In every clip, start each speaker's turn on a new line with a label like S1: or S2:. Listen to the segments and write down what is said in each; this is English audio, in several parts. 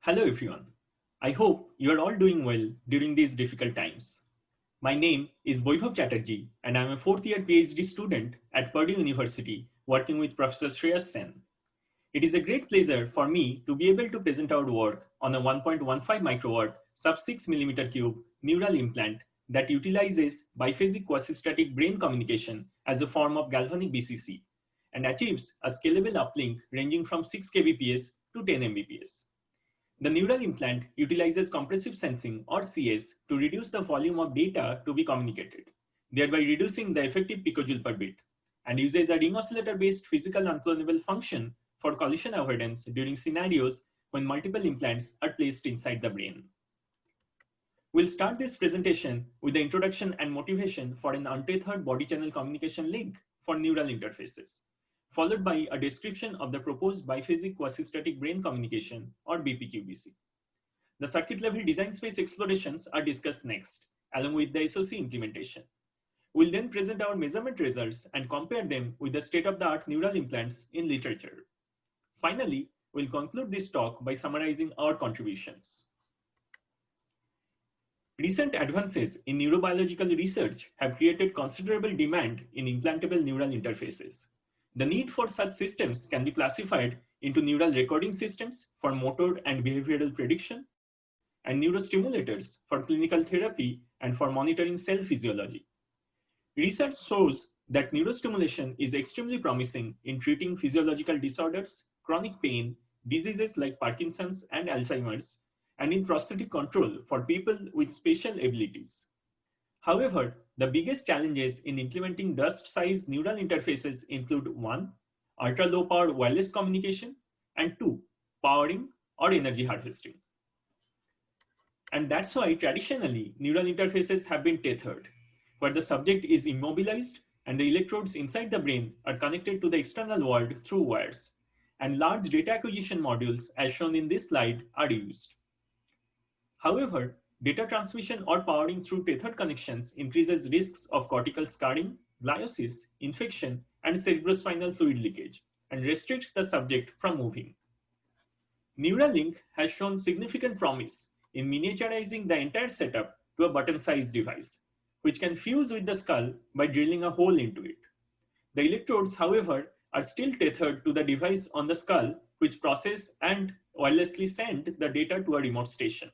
S1: Hello everyone. I hope you are all doing well during these difficult times. My name is Vaibhav Chatterjee and I am a fourth year PhD student at Purdue University working with Professor Shreyas Sen. It is a great pleasure for me to be able to present our work on a 1.15 microwatt sub 6 millimeter cube neural implant that utilizes biphasic quasi-static brain communication as a form of galvanic BCC and achieves a scalable uplink ranging from 6 kbps to 10 mbps. The neural implant utilizes compressive sensing or CS to reduce the volume of data to be communicated, thereby reducing the effective picojoule per bit, and uses a Ring-Oscillator based physical unclonable function for collision avoidance during scenarios when multiple implants are placed inside the brain. We'll start this presentation with the introduction and motivation for an untethered body channel communication link for neural interfaces, followed by a description of the proposed biphasic quasi-static brain communication or BPQBC. QBC. The circuit level design space explorations are discussed next, along with the SOC implementation. We'll then present our measurement results and compare them with the state-of-the-art neural implants in literature. Finally, we'll conclude this talk by summarizing our contributions. Recent advances in neurobiological research have created considerable demand in implantable neural interfaces. The need for such systems can be classified into neural recording systems for motor and behavioral prediction, and neurostimulators for clinical therapy and for monitoring cell physiology. Research shows that neurostimulation is extremely promising in treating physiological disorders, chronic pain, diseases like Parkinson's and Alzheimer's, and in prosthetic control for people with special abilities. However, the biggest challenges in implementing dust-sized neural interfaces include 1. Ultra-low power wireless communication, and 2. Powering or energy harvesting. And that's why traditionally neural interfaces have been tethered, where the subject is immobilized and the electrodes inside the brain are connected to the external world through wires, and large data acquisition modules as shown in this slide are used. However, data transmission or powering through tethered connections increases risks of cortical scarring, gliosis, infection, and cerebrospinal fluid leakage, and restricts the subject from moving. Neuralink has shown significant promise in miniaturizing the entire setup to a button-sized device, which can fuse with the skull by drilling a hole into it. The electrodes, however, are still tethered to the device on the skull, which process and wirelessly send the data to a remote station.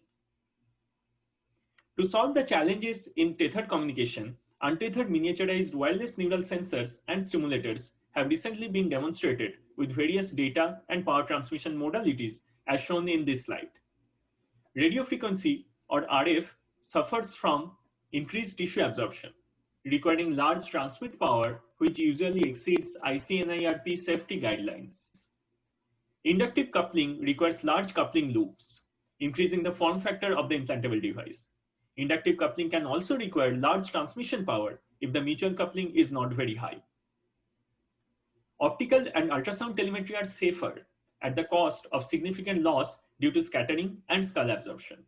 S1: To solve the challenges in tethered communication, untethered miniaturized wireless neural sensors and stimulators have recently been demonstrated with various data and power transmission modalities as shown in this slide. Radio frequency or RF suffers from increased tissue absorption, requiring large transmit power which usually exceeds ICNIRP safety guidelines. Inductive coupling requires large coupling loops, increasing the form factor of the implantable device. Inductive coupling can also require large transmission power if the mutual coupling is not very high. Optical and ultrasound telemetry are safer at the cost of significant loss due to scattering and skull absorption,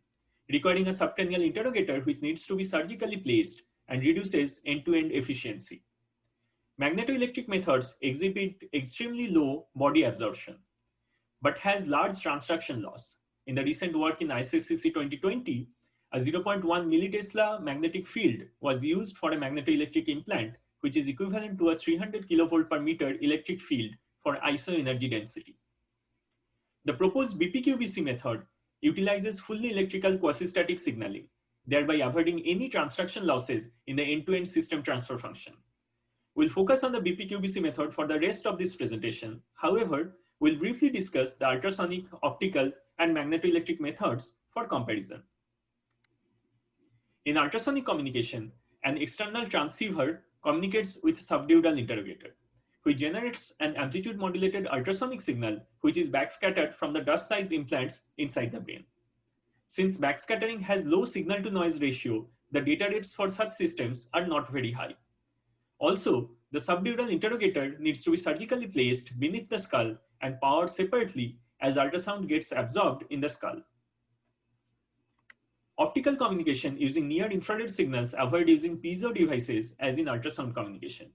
S1: requiring a subcranial interrogator which needs to be surgically placed and reduces end-to-end efficiency. Magnetoelectric methods exhibit extremely low body absorption, but has large transduction loss. In the recent work in ISSCC 2020, a 0.1 millitesla magnetic field was used for a magnetoelectric implant, which is equivalent to a 300 kilovolt per meter electric field for iso energy density. The proposed BPQBC method utilizes fully electrical quasi-static signaling, thereby avoiding any transduction losses in the end-to-end system transfer function. We'll focus on the BPQBC method for the rest of this presentation. However, we'll briefly discuss the ultrasonic, optical, and magnetoelectric methods for comparison. In ultrasonic communication, an external transceiver communicates with a subdural interrogator, which generates an amplitude-modulated ultrasonic signal which is backscattered from the dust-sized implants inside the brain. Since backscattering has low signal-to-noise ratio, the data rates for such systems are not very high. Also, the subdural interrogator needs to be surgically placed beneath the skull and powered separately as ultrasound gets absorbed in the skull. Optical communication using near-infrared signals avoid using piezo devices as in ultrasound communication.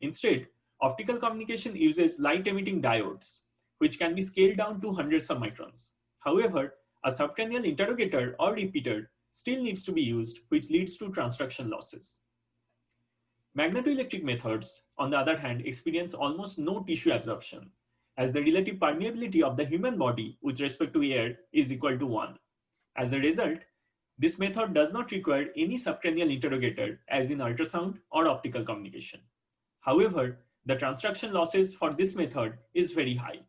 S1: Instead, optical communication uses light-emitting diodes, which can be scaled down to hundreds of microns. However, a subcranial interrogator or repeater still needs to be used, which leads to transduction losses. Magnetoelectric methods, on the other hand, experience almost no tissue absorption, as the relative permeability of the human body with respect to air is equal to 1. As a result, this method does not require any subcranial interrogator as in ultrasound or optical communication. However, the transduction losses for this method is very high.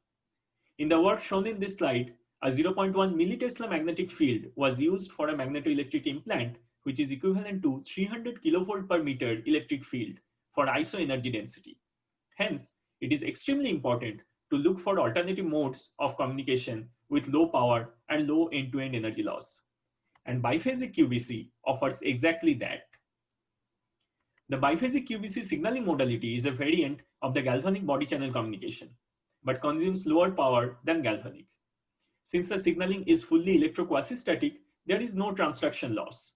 S1: In the work shown in this slide, a 0.1 millitesla magnetic field was used for a magnetoelectric implant, which is equivalent to 300 kilovolt per meter electric field for isoenergy density. Hence, it is extremely important to look for alternative modes of communication with low power and low end-to-end energy loss. And biphasic QBC offers exactly that. The biphasic QBC signaling modality is a variant of the galvanic body channel communication, but consumes lower power than galvanic. Since the signaling is fully electro-quasi-static, there is no transduction loss.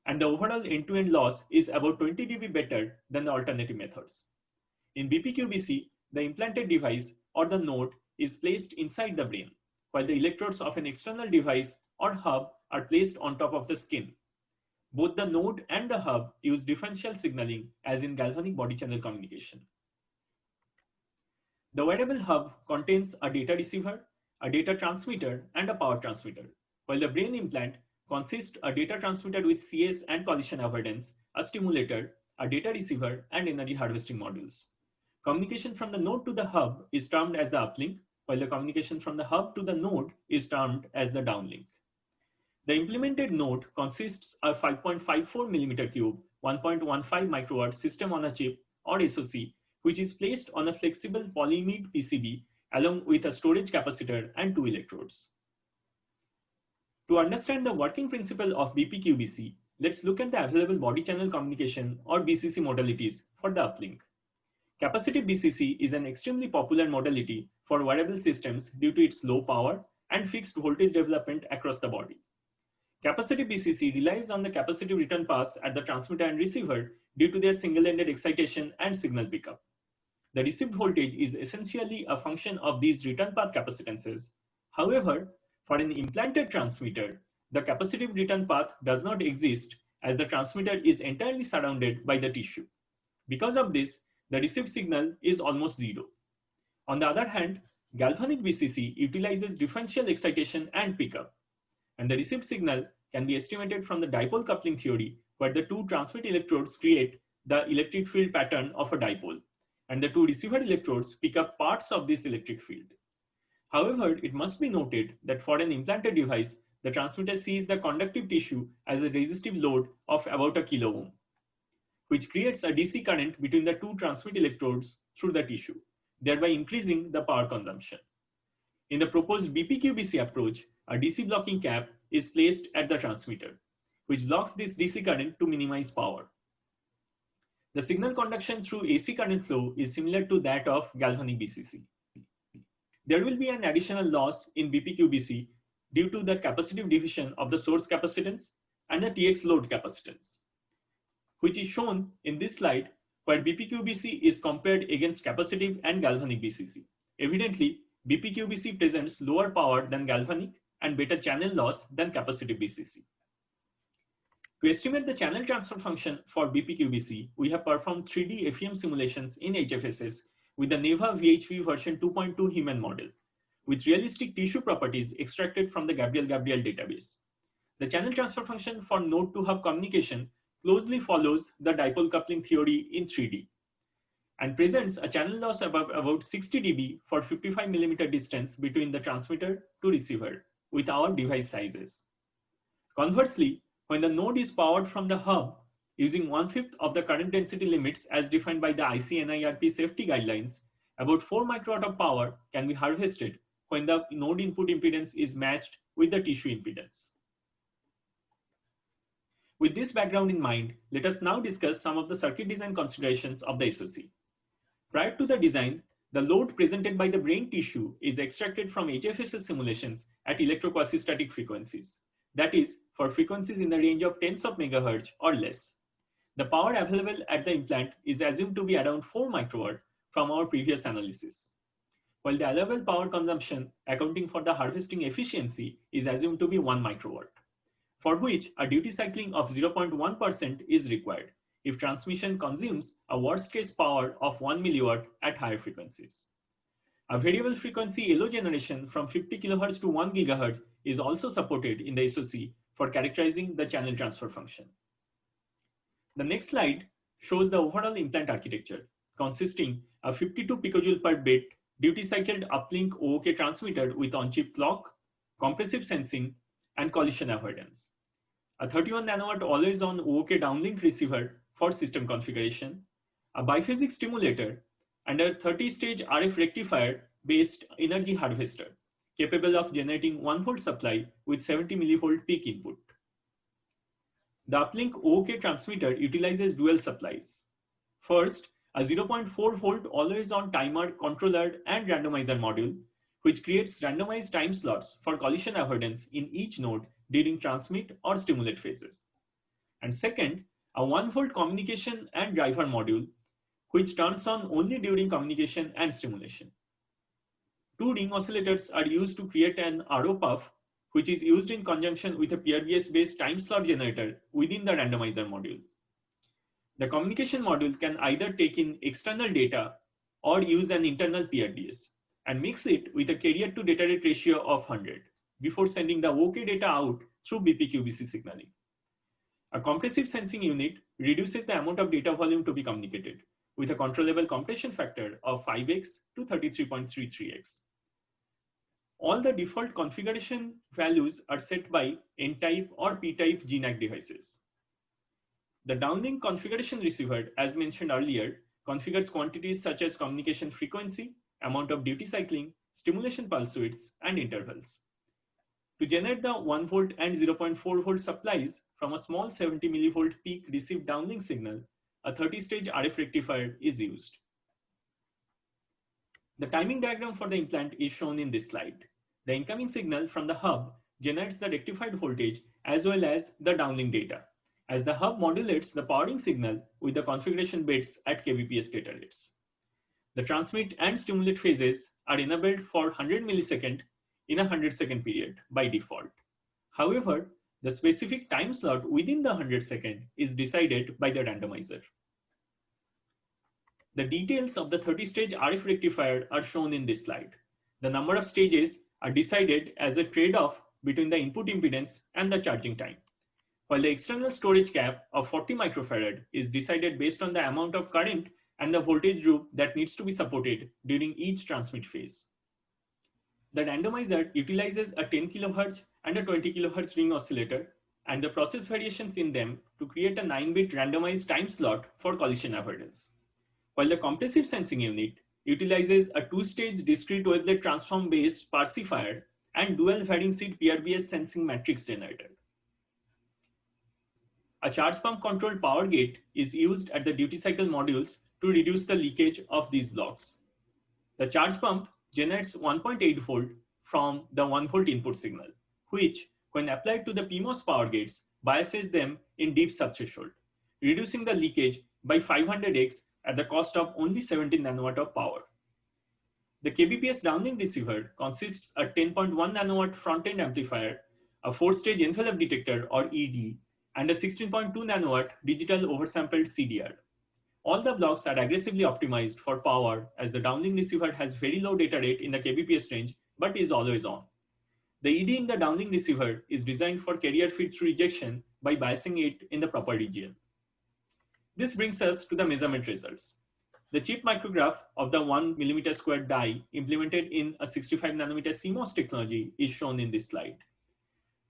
S1: And the overall end-to-end loss is about 20 dB better than the alternative methods. In BPQBC, the implanted device or the node is placed inside the brain, while the electrodes of an external device or hub are placed on top of the skin. Both the node and the hub use differential signaling as in galvanic body channel communication. The wearable hub contains a data receiver, a data transmitter, and a power transmitter, while the brain implant consists a data transmitter with CS and collision avoidance, a stimulator, a data receiver, and energy harvesting modules. Communication from the node to the hub is termed as the uplink, while the communication from the hub to the node is termed as the downlink. The implemented node consists of a 5.54 mm3, 1.15 microwatt system on a chip or SoC, which is placed on a flexible polyimide PCB along with a storage capacitor and 2 electrodes. To understand the working principle of BPQBC, let's look at the available body channel communication or BCC modalities for the uplink. Capacitive BCC is an extremely popular modality for wearable systems due to its low power and fixed voltage development across the body. Capacitive BCC relies on the capacitive return paths at the transmitter and receiver due to their single-ended excitation and signal pickup. The received voltage is essentially a function of these return path capacitances. However, for an implanted transmitter, the capacitive return path does not exist as the transmitter is entirely surrounded by the tissue. Because of this, the received signal is almost zero. On the other hand, galvanic BCC utilizes differential excitation and pickup, and the received signal can be estimated from the dipole coupling theory, where the two transmit electrodes create the electric field pattern of a dipole, and the two receiver electrodes pick up parts of this electric field. However, it must be noted that for an implanted device, the transmitter sees the conductive tissue as a resistive load of about a kilo ohm, which creates a DC current between the two transmit electrodes through the tissue, thereby increasing the power consumption. In the proposed BPQBC approach, a DC blocking cap is placed at the transmitter, which blocks this DC current to minimize power. The signal conduction through AC current flow is similar to that of galvanic BCC. There will be an additional loss in BPQBC due to the capacitive division of the source capacitance and the TX load capacitance, which is shown in this slide, where BPQBC is compared against capacitive and galvanic BCC. Evidently, BPQBC presents lower power than galvanic and better channel loss than capacitive BCC. To estimate the channel transfer function for BPQBC, we have performed 3D FEM simulations in HFSS with the NEVA VHV version 2.2 human model, with realistic tissue properties extracted from the Gabriel database. The channel transfer function for node to hub communication closely follows the dipole coupling theory in 3D and presents a channel loss above about 60 dB for 55 mm distance between the transmitter to receiver with our device sizes. Conversely, when the node is powered from the hub using 1/5 of the current density limits as defined by the IC/NIRP safety guidelines, about 4 microwatt of power can be harvested when the node input impedance is matched with the tissue impedance. With this background in mind, let us now discuss some of the circuit design considerations of the SoC. Prior to the design, the load presented by the brain tissue is extracted from HFSS simulations at electro-quasi-static frequencies. That is, for frequencies in the range of tens of megahertz or less. The power available at the implant is assumed to be around 4 microwatt from our previous analysis. while the allowable power consumption accounting for the harvesting efficiency is assumed to be 1 microwatt, for which a duty cycling of 0.1% is required if transmission consumes a worst-case power of 1 milliwatt at higher frequencies. A variable frequency LO generation from 50 kHz to 1 GHz is also supported in the SoC for characterizing the channel transfer function. The next slide shows the overall implant architecture, consisting of 52 picojoule per bit duty-cycled uplink OOK transmitter with on-chip clock, compressive sensing, and collision avoidance. A 31 nanowatt always-on OOK downlink receiver for system configuration, a biphasic stimulator, and a 30-stage RF rectifier-based energy harvester, capable of generating 1 volt supply with 70 millivolt peak input. The uplink OOK transmitter utilizes dual supplies. First, a 0.4 volt always-on timer, controller, and randomizer module, which creates randomized time slots for collision avoidance in each node during transmit or stimulate phases. And second, a 1 volt communication and driver module, which turns on only during communication and stimulation. 2 ring oscillators are used to create an RO-puff, which is used in conjunction with a PRBS-based time slot generator within the randomizer module. The communication module can either take in external data or use an internal PRDS and mix it with a carrier to data rate ratio of 100 before sending the OK data out through BiPhasic QBC signaling. A compressive sensing unit reduces the amount of data volume to be communicated with a controllable compression factor of 5x to 33.33x. All the default configuration values are set by N-type or P-type GNAC devices. The downlink configuration receiver, as mentioned earlier, configures quantities such as communication frequency, amount of duty cycling, stimulation pulse widths, and intervals. To generate the 1 volt and 0.4 volt supplies from a small 70 millivolt peak received downlink signal, a 30-stage RF rectifier is used. The timing diagram for the implant is shown in this slide. The incoming signal from the hub generates the rectified voltage as well as the downlink data, as the hub modulates the powering signal with the configuration bits at kbps data rates. The transmit and stimulate phases are enabled for 100 millisecond in a 100-second period by default. However, the specific time slot within the 100-second is decided by the randomizer. The details of the 30-stage RF rectifier are shown in this slide. The number of stages are decided as a trade-off between the input impedance and the charging time, while the external storage cap of 40 microfarad is decided based on the amount of current and the voltage loop that needs to be supported during each transmit phase. The randomizer utilizes a 10 kHz and a 20 kHz ring oscillator and the process variations in them to create a 9-bit randomized time slot for collision avoidance, while the compressive sensing unit utilizes a 2-stage discrete wavelet transform-based parsifier and dual varying seed PRBS sensing matrix generator. A charge pump controlled power gate is used at the duty cycle modules to reduce the leakage of these blocks. The charge pump generates 1.8 volt from the 1 volt input signal, which, when applied to the PMOS power gates, biases them in deep subthreshold, reducing the leakage by 500x at the cost of only 17 nanowatt of power. The kbps downlink receiver consists of a 10.1 nanowatt front-end amplifier, a 4-stage envelope detector or ED, and a 16.2 nanowatt digital oversampled CDR. All the blocks are aggressively optimized for power as the downlink receiver has very low data rate in the kbps range but is always on. The ED in the downlink receiver is designed for carrier feed-through rejection by biasing it in the proper region. This brings us to the measurement results. The chip micrograph of the 1 mm² die implemented in a 65 nanometer CMOS technology is shown in this slide.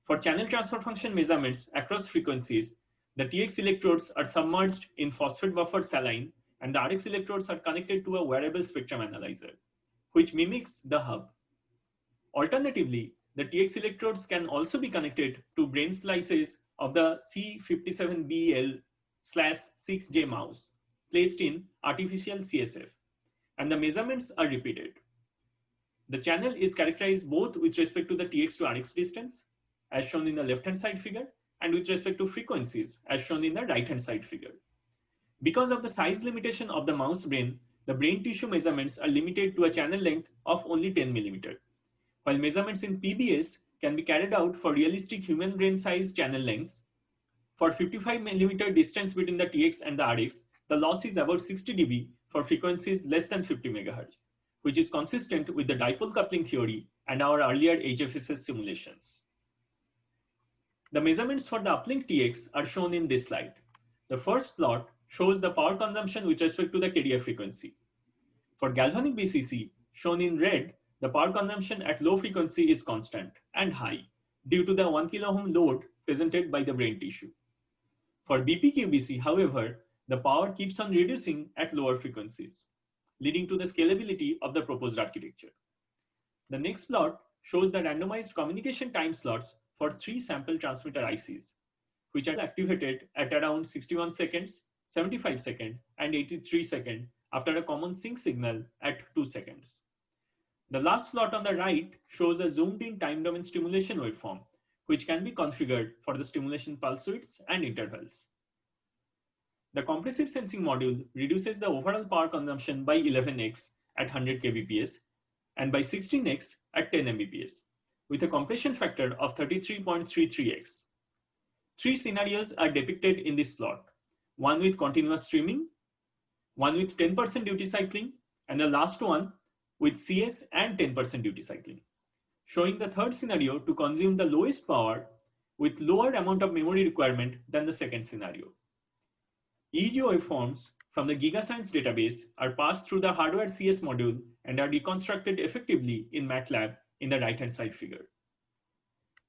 S1: For channel transfer function measurements across frequencies, the TX electrodes are submerged in phosphate buffer saline and the RX electrodes are connected to a wearable spectrum analyzer, which mimics the hub. Alternatively, the TX electrodes can also be connected to brain slices of the C57BL/6J mouse placed in artificial CSF, and the measurements are repeated. The channel is characterized both with respect to the TX to RX distance, as shown in the left-hand side figure, and with respect to frequencies, as shown in the right-hand side figure. Because of the size limitation of the mouse brain, the brain tissue measurements are limited to a channel length of only 10 mm, while measurements in PBS can be carried out for realistic human brain size channel lengths. For 55 mm distance between the TX and the RX, the loss is about 60 dB for frequencies less than 50 MHz, which is consistent with the dipole coupling theory and our earlier HFSS simulations. The measurements for the uplink TX are shown in this slide. The first plot shows the power consumption with respect to the carrier frequency. For galvanic BCC, shown in red, the power consumption at low frequency is constant and high due to the 1 kΩ load presented by the brain tissue. For BiPhasic QBC, however, the power keeps on reducing at lower frequencies, leading to the scalability of the proposed architecture. The next plot shows the randomized communication time slots for 3 sample transmitter ICs, which are activated at around 61 seconds, 75 seconds, and 83 seconds after a common sync signal at 2 seconds. The last plot on the right shows a zoomed-in time domain stimulation waveform, which can be configured for the stimulation pulse widths and intervals. The compressive sensing module reduces the overall power consumption by 11x at 100 kbps and by 16x at 10 mbps, with a compression factor of 33.33x. 3 scenarios are depicted in this plot, one with continuous streaming, one with 10% duty cycling, and the last one with CS and 10% duty cycling, showing the third scenario to consume the lowest power with lower amount of memory requirement than the second scenario. EEG waveforms from the GigaScience database are passed through the hardware CS module and are reconstructed effectively in MATLAB in the right-hand side figure.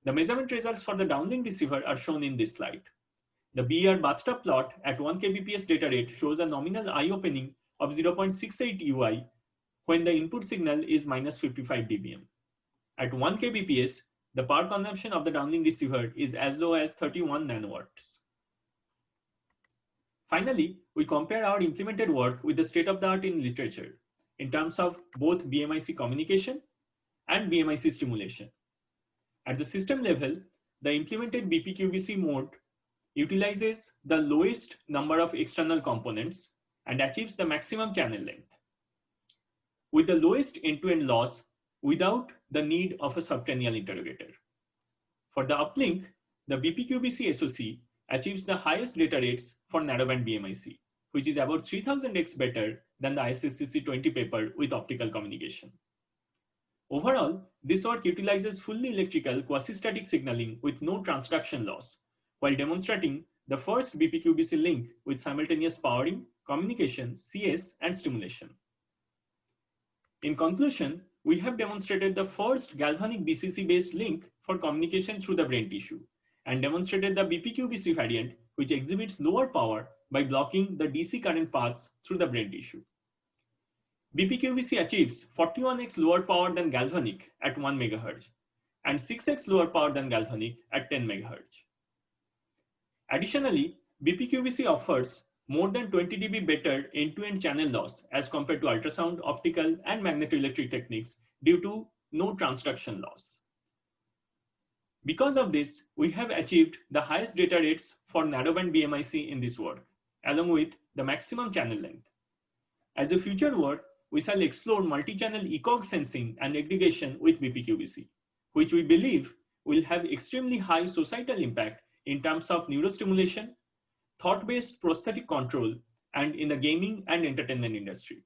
S1: The measurement results for the downlink receiver are shown in this slide. The BER bathtub plot at 1 kbps data rate shows a nominal eye opening of 0.68 UI when the input signal is minus 55 dBm. At 1 kbps, the power consumption of the downlink receiver is as low as 31 nanowatts. Finally, we compare our implemented work with the state-of-the-art in literature in terms of both BMIc communication and BMIc stimulation. At the system level, the implemented BiPhasic QBC mode utilizes the lowest number of external components and achieves the maximum channel length, with the lowest end-to-end loss without the need of a subcranial interrogator. For the uplink, the BiPhasic QBC SoC achieves the highest data rates for narrowband BMIc, which is about 3000x better than the ISSCC 20 paper with optical communication. Overall, this work utilizes fully electrical quasi-static signaling with no transduction loss, while demonstrating the first BiPhasic QBC link with simultaneous powering, communication, CS, and stimulation. In conclusion, we have demonstrated the first galvanic BCC-based link for communication through the brain tissue, and demonstrated the BiPhasic QBC variant, which exhibits lower power by blocking the DC current paths through the brain tissue. BiPhasic QBC achieves 41x lower power than galvanic at 1 MHz and 6x lower power than galvanic at 10 MHz. Additionally, BiPhasic QBC offers more than 20 dB better end-to-end channel loss as compared to ultrasound, optical, and magnetoelectric techniques due to no transduction loss. Because of this, we have achieved the highest data rates for narrowband BMIc in this work, along with the maximum channel length. As a future work, we shall explore multi-channel ECOG sensing and aggregation with BiPhasic QBC, which we believe will have extremely high societal impact in terms of neurostimulation, thought-based prosthetic control, and in the gaming and entertainment industry.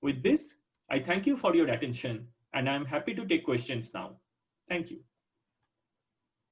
S1: With this, I thank you for your attention, and I am happy to take questions now. Thank you.